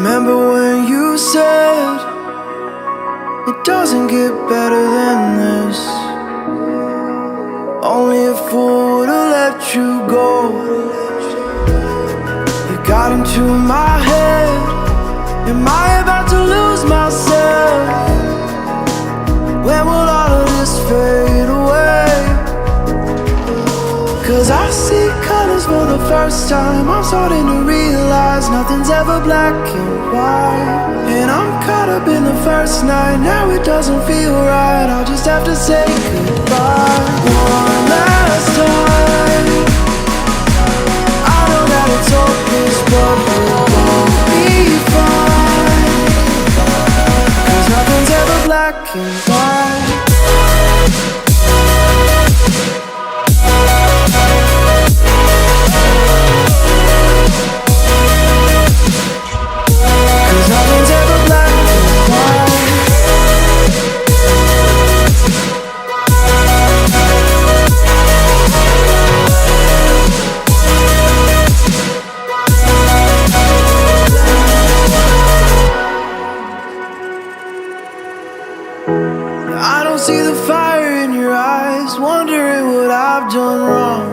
Remember when you said it doesn't get better than this? Only a fool would've let you go. You got into my head. Am I about to lose myself? When will all of this fade away? 'Cause I see colors for the first time. I'm starting to realize nothing's ever black and white. And I'm caught up in the first night. Now it doesn't feel right. I'll just have to say goodbye one last time. I know that it's hopeless, but we'll both be fine. 'Cause nothing's ever black and white. I don't see the fire in your eyes, wondering what I've done wrong.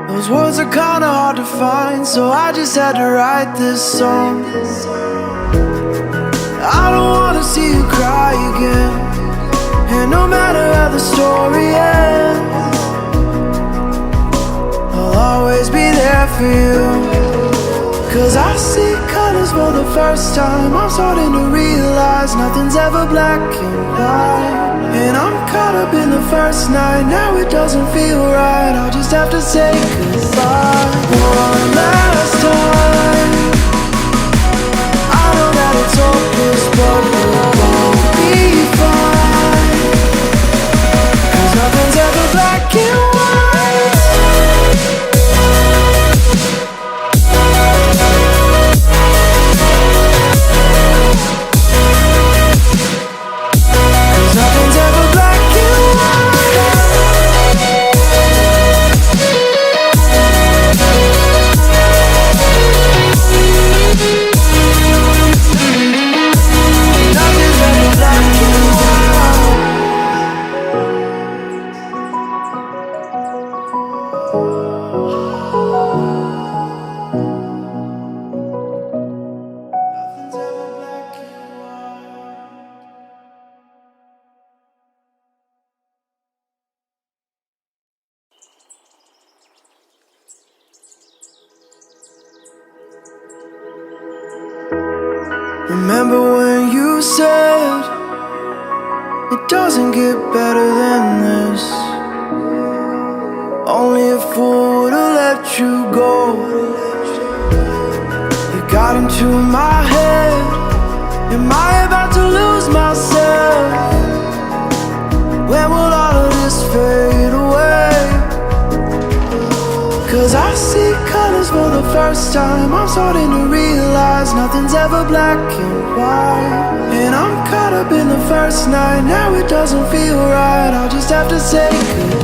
Those words are kinda hard to find, so I just had to write this song. I don't wanna see you cry again, and no matter how the story ends, I'll always be there for you. 'Cause I see colors for the first time. I'm starting to realize nothing's ever black and white. And I'm caught up in the first night. Now it doesn't feel right. I'll just have to say goodbye one last time. I know that it's hopeless, but we'll both be fine. 'Cause nothing's ever black and white. Remember when you said it doesn't get better than this? Only a fool would've let you go. You got into my head. Am I about to lose myself? When will all of this fade away? 'Cause I see colors for the first time. I'm starting to realize nothing's ever black and white. And I'm caught up in the first night. Now it doesn't feel right. I'll just have to say goodbye.